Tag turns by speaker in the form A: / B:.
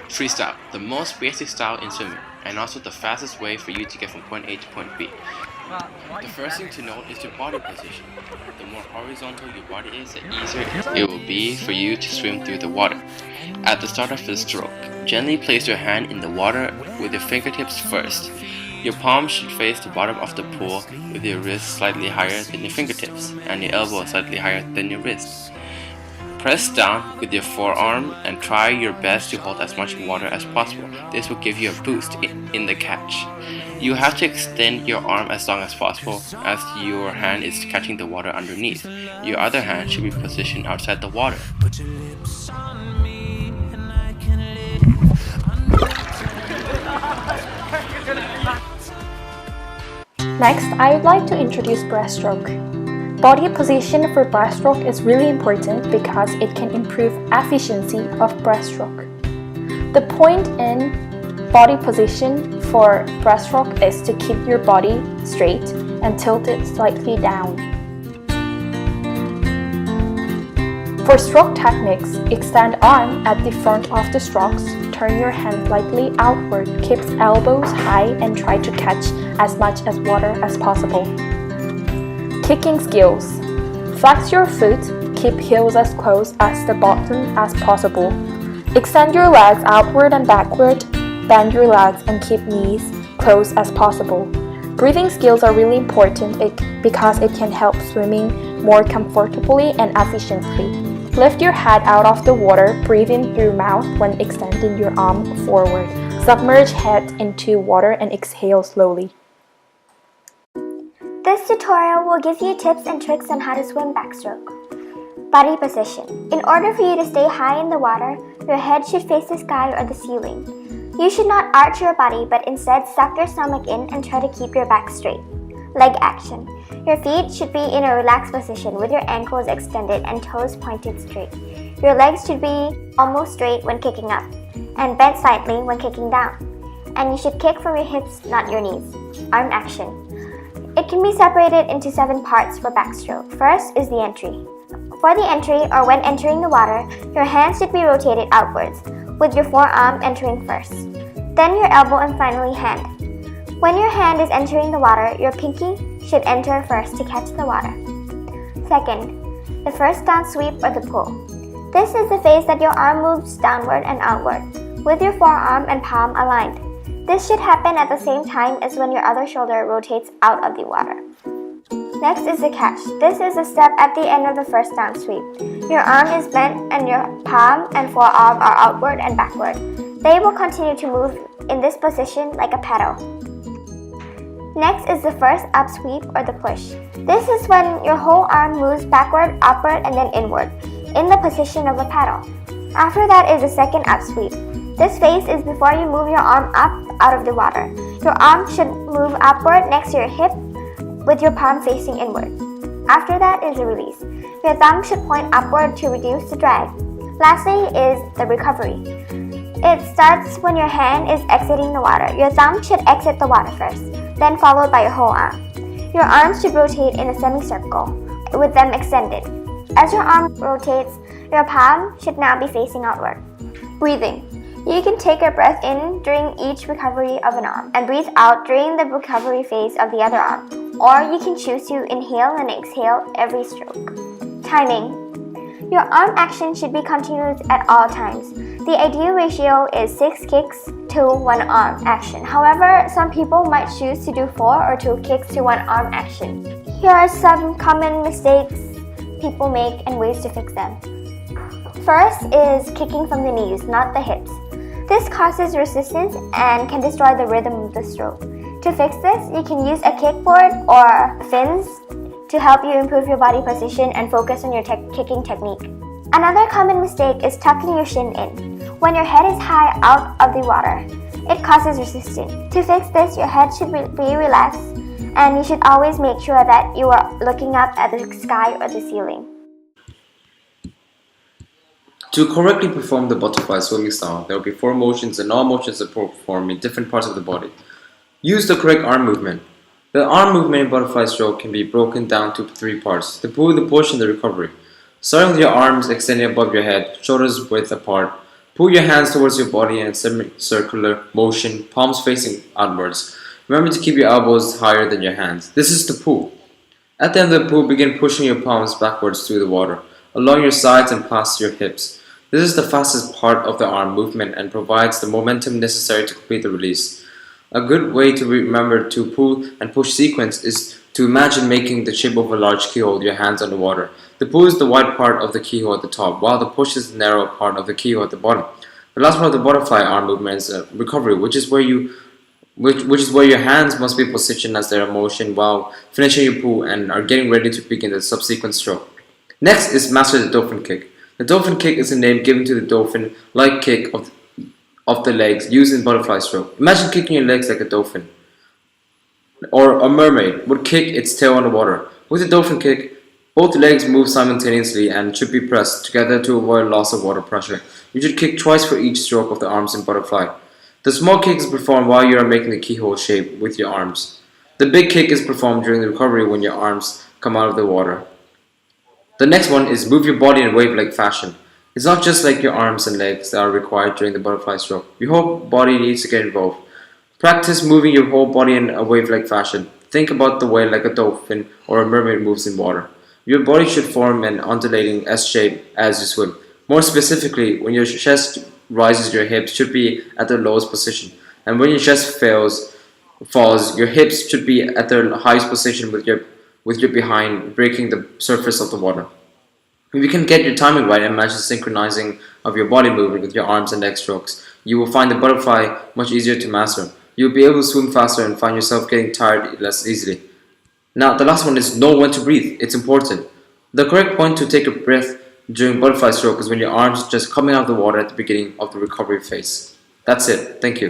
A: Freestyle, the most basic style in swimming, and also the fastest way for you to get from point A to point B. The first thing to note is your body position. The more horizontal your body is, the easier it will be for you to swim through the water. At the start of the stroke, gently place your hand in the water with your fingertips first. Your palm should face the bottom of the pool with your wrist slightly higher than your fingertips and your elbow slightly higher than your wrist. Press down with your forearm and try your best to hold as much water as possible. This will give you a boost in the catch. You have to extend your arm as long as possible as your hand is catching the water underneath. Your other hand should be positioned outside the water.
B: Next, I would like to introduce breaststroke. Body position for breaststroke is really important because it can improve efficiency of breaststroke. The point in body position for breaststroke is to keep your body straight and tilt it slightly down. For stroke techniques, extend arm at the front of the strokes, turn your hand slightly outward, keep elbows high and try to catch as much as water as possible. Kicking skills. Flex your foot, keep heels as close as the bottom as possible. Extend your legs outward and backward, bend your legs and keep knees close as possible. Breathing skills are really important because it can help swimming more comfortably and efficiently. Lift your head out of the water, breathe in through mouth when extending your arm forward. Submerge head into water and exhale slowly.
C: This tutorial will give you tips and tricks on how to swim backstroke. Body position. In order for you to stay high in the water, your head should face the sky or the ceiling. You should not arch your body, but instead suck your stomach in and try to keep your back straight. Leg action. Your feet should be in a relaxed position with your ankles extended and toes pointed straight. Your legs should be almost straight when kicking up and bent slightly when kicking down. And you should kick from your hips, not your knees. Arm action. It can be separated into 7 parts for backstroke. First is the entry. For the entry, or when entering the water, your hands should be rotated outwards, with your forearm entering first, then your elbow and finally hand. When your hand is entering the water, your pinky should enter first to catch the water. Second, the first down sweep or the pull. This is the phase that your arm moves downward and outward, with your forearm and palm aligned. This should happen at the same time as when your other shoulder rotates out of the water. Next is the catch. This is a step at the end of the first down sweep. Your arm is bent and your palm and forearm are outward and backward. They will continue to move in this position like a paddle. Next is the first up sweep or the push. This is when your whole arm moves backward, upward, and then inward, in the position of a paddle. After that is the second up sweep. This phase is before you move your arm up out of the water. Your arm should move upward next to your hip with your palm facing inward. After that is the release. Your thumb should point upward to reduce the drag. Lastly is the recovery. It starts when your hand is exiting the water. Your thumb should exit the water first, then followed by your whole arm. Your arms should rotate in a semicircle with them extended. As your arm rotates, your palm should now be facing outward. Breathing. You can take a breath in during each recovery of an arm and breathe out during the recovery phase of the other arm. Or you can choose to inhale and exhale every stroke. Timing. Your arm action should be continuous at all times. The ideal ratio is 6 kicks to 1 arm action. However, some people might choose to do 4 or 2 kicks to 1 arm action. Here are some common mistakes people make and ways to fix them. First is kicking from the knees, not the hips. This causes resistance and can destroy the rhythm of the stroke. To fix this, you can use a kickboard or fins to help you improve your body position and focus on your kicking technique. Another common mistake is tucking your shin in. When your head is high out of the water, it causes resistance. To fix this, your head should be relaxed and you should always make sure that you are looking up at the sky or the ceiling.
D: To correctly perform the butterfly swimming style, there will be 4 motions and all motions are performed in different parts of the body. Use the correct arm movement. The arm movement in butterfly stroke can be broken down to 3 parts: the pull, the push, and the recovery. Starting with your arms extended above your head, shoulders width apart, Pull your hands towards your body in a semicircular motion, palms facing outwards. Remember to keep your elbows higher than your hands. This is the pull. At the end of the pull, begin pushing your palms backwards through the water, along your sides and past your hips. This is the fastest part of the arm movement and provides the momentum necessary to complete the release. A good way to remember to pull and push sequence is to imagine making the shape of a large keyhole with your hands underwater. The pull is the wide part of the keyhole at the top, while the push is the narrow part of the keyhole at the bottom. The last part of the butterfly arm movement is recovery, which is where your hands must be positioned as they are in motion while finishing your pull and are getting ready to begin the subsequent stroke. Next is master the dolphin kick. The dolphin kick is a name given to the dolphin-like kick of the legs used in butterfly stroke. Imagine kicking your legs like a dolphin, or a mermaid would kick its tail on the water. With a dolphin kick, both legs move simultaneously and should be pressed together to avoid loss of water pressure. You should kick twice for each stroke of the arms in butterfly. The small kick is performed while you are making the keyhole shape with your arms. The big kick is performed during the recovery when your arms come out of the water. The next one is move your body in wave-like fashion. It's not just like your arms and legs that are required during the butterfly stroke. Your whole body needs to get involved. Practice moving your whole body in a wave-like fashion. Think about the way like a dolphin or a mermaid moves in water. Your body should form an undulating S shape as you swim. More specifically, when your chest rises, your hips should be at their lowest position. And when your chest falls, your hips should be at their highest position with your behind breaking the surface of the water. If you can get your timing right and match the synchronizing of your body movement with your arms and leg strokes, you will find the butterfly much easier to master. You'll be able to swim faster and find yourself getting tired less easily. Now, the last one is know when to breathe. It's important. The correct point to take a breath during butterfly stroke is when your arms are just coming out of the water at the beginning of the recovery phase. That's it. Thank you.